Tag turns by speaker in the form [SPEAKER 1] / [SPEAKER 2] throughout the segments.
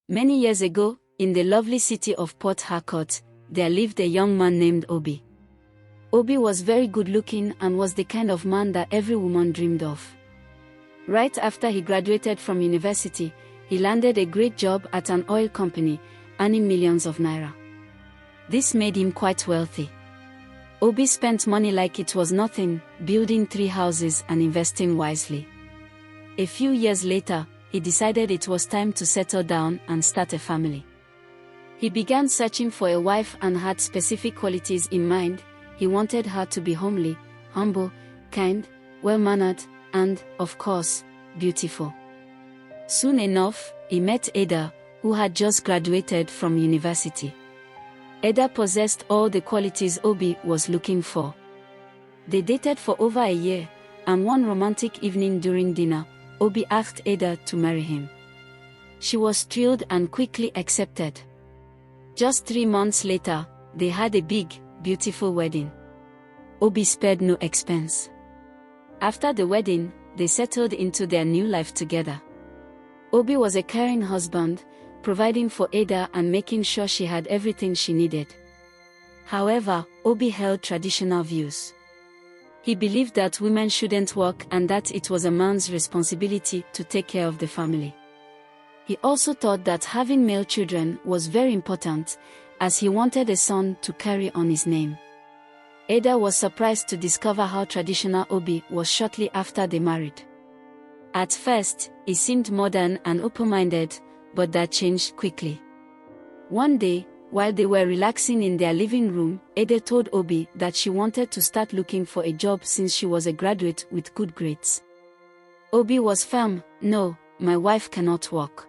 [SPEAKER 1] Many years ago, in the lovely city of Port Harcourt, there lived a young man named Obi. Obi was very good-looking and was the kind of man that every woman dreamed of. Right after he graduated from university, he landed a great job at an oil company, earning millions of naira. This made him quite wealthy. Obi spent money like it was nothing, building 3 houses and investing wisely. A few years later, he decided it was time to settle down and start a family. He began searching for a wife and had specific qualities in mind. He wanted her to be homely, humble, kind, well-mannered, and, of course, beautiful. Soon enough, he met Ada, who had just graduated from university. Ada possessed all the qualities Obi was looking for. They dated for over a year, and one romantic evening during dinner, Obi asked Ada to marry him. She was thrilled and quickly accepted. Just 3 months later, they had a big, beautiful wedding. Obi spared no expense. After the wedding, they settled into their new life together. Obi was a caring husband, providing for Ada and making sure she had everything she needed. However, Obi held traditional views. He believed that women shouldn't work and that it was a man's responsibility to take care of the family. He also thought that having male children was very important, as he wanted a son to carry on his name. Ada was surprised to discover how traditional Obi was shortly after they married. At first, he seemed modern and open-minded, but that changed quickly. One day, while they were relaxing in their living room, Ada told Obi that she wanted to start looking for a job since she was a graduate with good grades. Obi was firm. "No, my wife cannot work.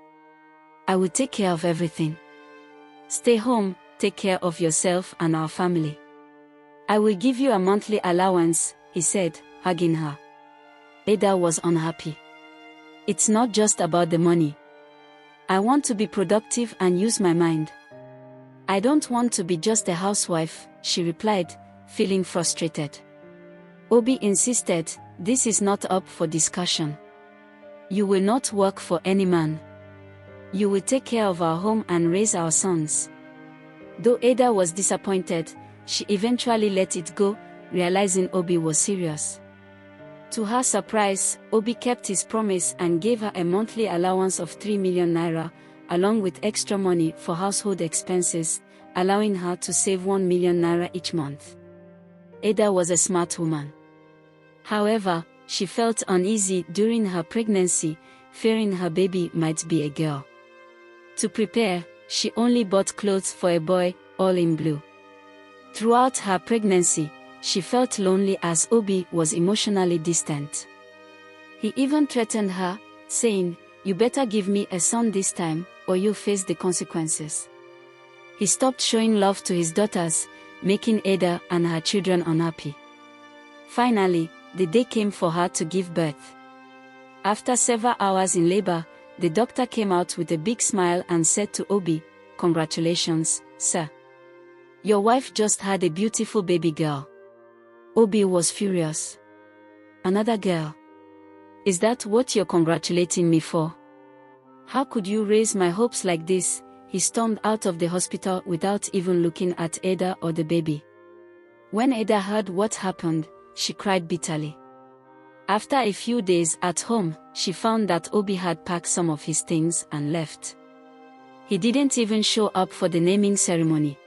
[SPEAKER 1] I will take care of everything. Stay home, take care of yourself and our family. I will give you a monthly allowance," he said, hugging her. Ada was unhappy. "It's not just about the money. I want to be productive and use my mind. I don't want to be just a housewife," she replied, feeling frustrated. Obi insisted, "This is not up for discussion. You will not work for any man. You will take care of our home and raise our sons." Though Ada was disappointed, she eventually let it go, realizing Obi was serious. To her surprise, Obi kept his promise and gave her a monthly allowance of 3 million naira, along with extra money for household expenses, allowing her to save 1 million naira each month. Ada was a smart woman. However, she felt uneasy during her pregnancy, fearing her baby might be a girl. To prepare, she only bought clothes for a boy, all in blue. Throughout her pregnancy, she felt lonely as Obi was emotionally distant. He even threatened her, saying, "You better give me a son this time, or you'll face the consequences." He stopped showing love to his daughters, making Ada and her children unhappy. Finally, the day came for her to give birth. After several hours in labor, the doctor came out with a big smile and said to Obi, "Congratulations, sir. Your wife just had a beautiful baby girl." Obi was furious. "Another girl? Is that what you're congratulating me for? How could you raise my hopes like this?" He stormed out of the hospital without even looking at Ada or the baby. When Ada heard what happened, she cried bitterly. After a few days at home, she found that Obi had packed some of his things and left. He didn't even show up for the naming ceremony.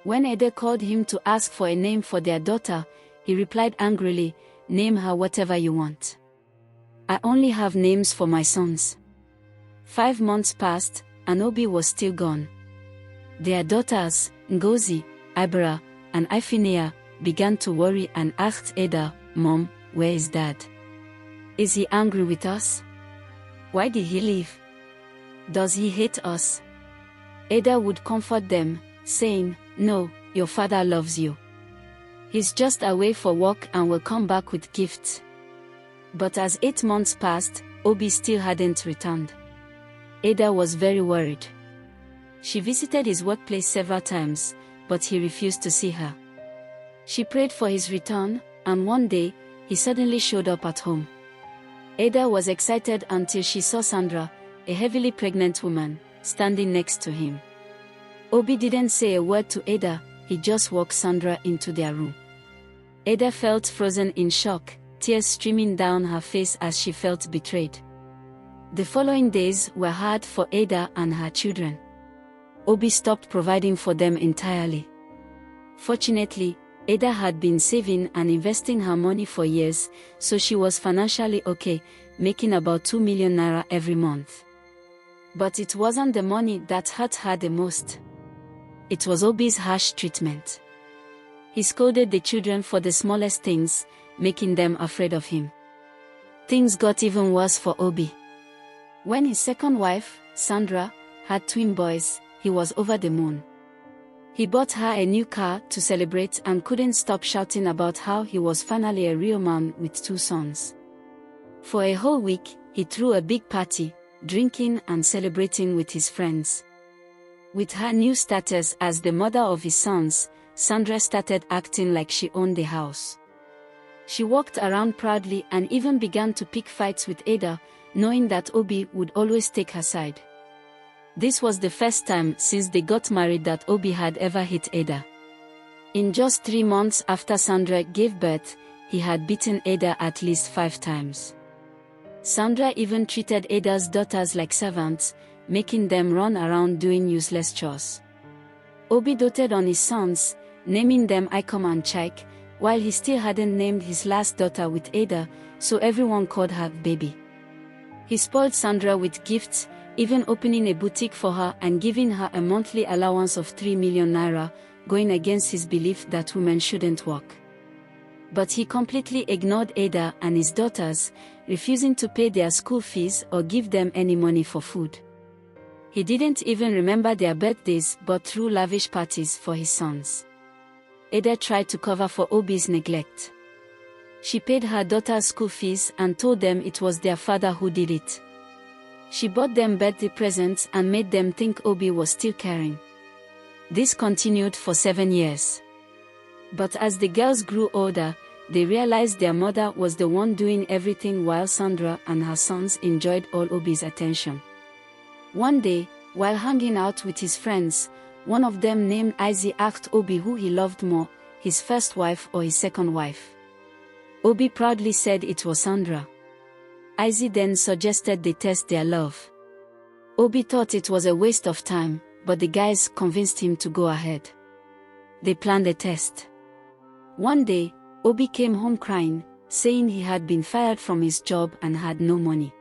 [SPEAKER 1] When Ada called him to ask for a name for their daughter, he replied angrily, "Name her whatever you want. I only have names for my sons." 5 months passed, and Obi was still gone. Their daughters, Ngozi, Ibra, and Ifinea, began to worry and asked Ada, "Mom, where is Dad? Is he angry with us? Why did he leave? Does he hate us?" Ada would comfort them, saying, "No, your father loves you. He's just away for work and will come back with gifts." But as 8 months passed, Obi still hadn't returned. Ada was very worried. She visited his workplace several times, but he refused to see her. She prayed for his return, and one day, he suddenly showed up at home. Ada was excited until she saw Sandra, a heavily pregnant woman, standing next to him. Obi didn't say a word to Ada, he just walked Sandra into their room. Ada felt frozen in shock, tears streaming down her face as she felt betrayed. The following days were hard for Ada and her children. Obi stopped providing for them entirely. Fortunately, Ada had been saving and investing her money for years, so she was financially okay, making about 2 million naira every month. But it wasn't the money that hurt her the most. It was Obi's harsh treatment. He scolded the children for the smallest things, making them afraid of him. Things got even worse for Obi. When his second wife, Sandra, had twin boys, he was over the moon. He bought her a new car to celebrate and couldn't stop shouting about how he was finally a real man with 2 sons. For a whole week, he threw a big party, drinking and celebrating with his friends. With her new status as the mother of his sons, Sandra started acting like she owned the house. She walked around proudly and even began to pick fights with Ada, knowing that Obi would always take her side. This was the first time since they got married that Obi had ever hit Ada. In just 3 months after Sandra gave birth, he had beaten Ada at least 5 times. Sandra even treated Ada's daughters like servants, making them run around doing useless chores. Obi doted on his sons, naming them Ikom and Chaik, while he still hadn't named his last daughter with Ada, so everyone called her baby. He spoiled Sandra with gifts, even opening a boutique for her and giving her a monthly allowance of 3 million naira, going against his belief that women shouldn't work. But he completely ignored Ada and his daughters, refusing to pay their school fees or give them any money for food. He didn't even remember their birthdays but threw lavish parties for his sons. Ada tried to cover for Obi's neglect. She paid her daughters school fees and told them it was their father who did it. She bought them birthday presents and made them think Obi was still caring. This continued for 7 years. But as the girls grew older, they realized their mother was the one doing everything while Sandra and her sons enjoyed all Obi's attention. One day, while hanging out with his friends, one of them named Izzy asked Obi who he loved more, his first wife or his second wife. Obi proudly said it was Sandra. Izzy then suggested they test their love. Obi thought it was a waste of time, but the guys convinced him to go ahead. They planned a test. One day, Obi came home crying, saying he had been fired from his job and had no money.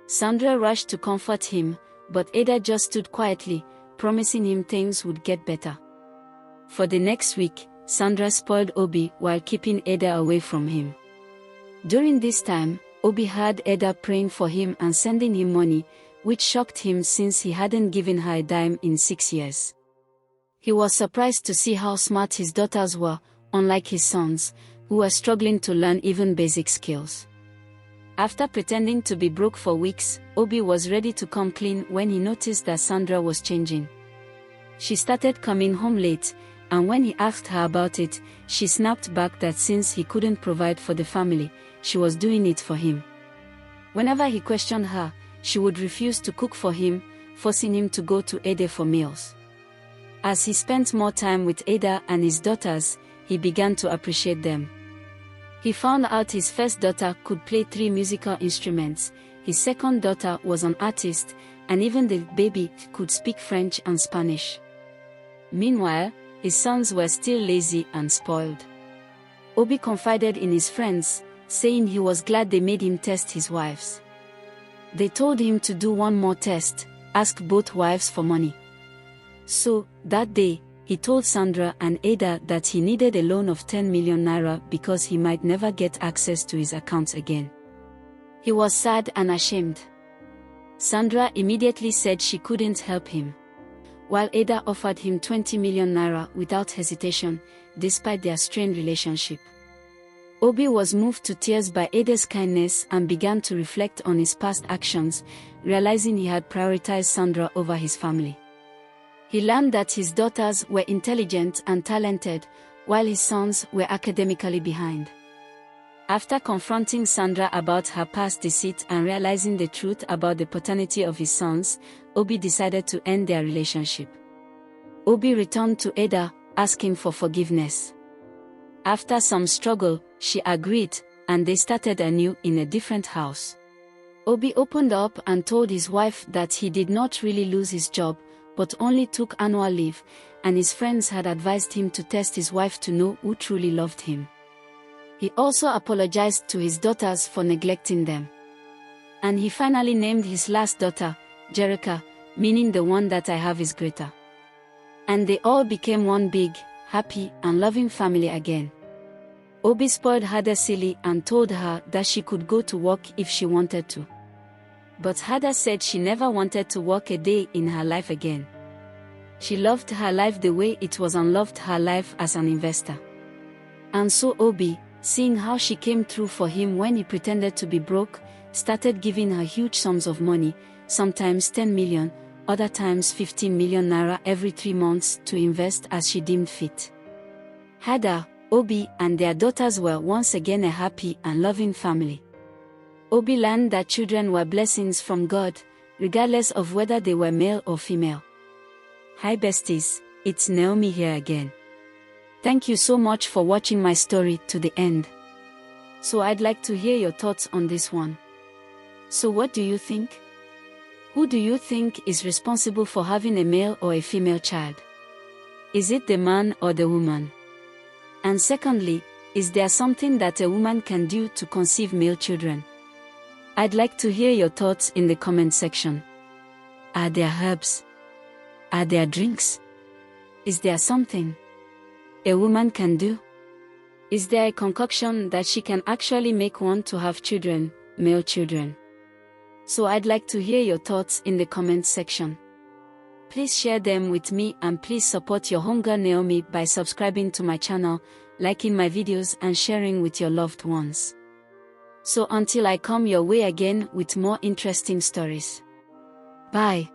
[SPEAKER 1] Sandra rushed to comfort him, but Ada just stood quietly, promising him things would get better. For the next week, Sandra spoiled Obi while keeping Ada away from him. During this time, Obi heard Ada praying for him and sending him money, which shocked him since he hadn't given her a dime in 6 years. He was surprised to see how smart his daughters were, unlike his sons, who were struggling to learn even basic skills. After pretending to be broke for weeks, Obi was ready to come clean when he noticed that Sandra was changing. She started coming home late, and when he asked her about it, she snapped back that since he couldn't provide for the family, she was doing it for him. Whenever he questioned her, she would refuse to cook for him, forcing him to go to Ada for meals. As he spent more time with Ada and his daughters, he began to appreciate them. He found out his first daughter could play 3 musical instruments, his second daughter was an artist, and even the baby could speak French and Spanish. Meanwhile, his sons were still lazy and spoiled. Obi confided in his friends, saying he was glad they made him test his wives. They told him to do one more test, ask both wives for money. So, that day, he told Sandra and Ada that he needed a loan of 10 million naira because he might never get access to his accounts again. He was sad and ashamed. Sandra immediately said she couldn't help him, while Ada offered him 20 million naira without hesitation, despite their strained relationship. Obi was moved to tears by Ada's kindness and began to reflect on his past actions, realizing he had prioritized Sandra over his family. He learned that his daughters were intelligent and talented, while his sons were academically behind. After confronting Sandra about her past deceit and realizing the truth about the paternity of his sons, Obi decided to end their relationship. Obi returned to Ada, asking for forgiveness. After some struggle, she agreed, and they started anew in a different house. Obi opened up and told his wife that he did not really lose his job, but only took annual leave, and his friends had advised him to test his wife to know who truly loved him. He also apologized to his daughters for neglecting them. And he finally named his last daughter, Jerica, meaning the one that I have is greater. And they all became one big, happy, and loving family again. Obi spoiled Hada silly and told her that she could go to work if she wanted to. But Hada said she never wanted to work a day in her life again. She loved her life the way it was and loved her life as an investor. And so Obi, seeing how she came through for him when he pretended to be broke, started giving her huge sums of money, sometimes 10 million, other times 15 million naira every 3 months to invest as she deemed fit. Hada, Obi, and their daughters were once again a happy and loving family. Obi learned that children were blessings from God, regardless of whether they were male or female. Hi besties, it's Naomi here again. Thank you so much for watching my story to the end. So I'd like to hear your thoughts on this one. So what do you think? Who do you think is responsible for having a male or a female child? Is it the man or the woman? And secondly, is there something that a woman can do to conceive male children? I'd like to hear your thoughts in the comment section. Are there herbs? Are there drinks? Is there something a woman can do? Is there a concoction that she can actually make one to have children, male children? So I'd like to hear your thoughts in the comment section. Please share them with me and please support your homegirl Naomi by subscribing to my channel, liking my videos and sharing with your loved ones. So until I come your way again with more interesting stories. Bye.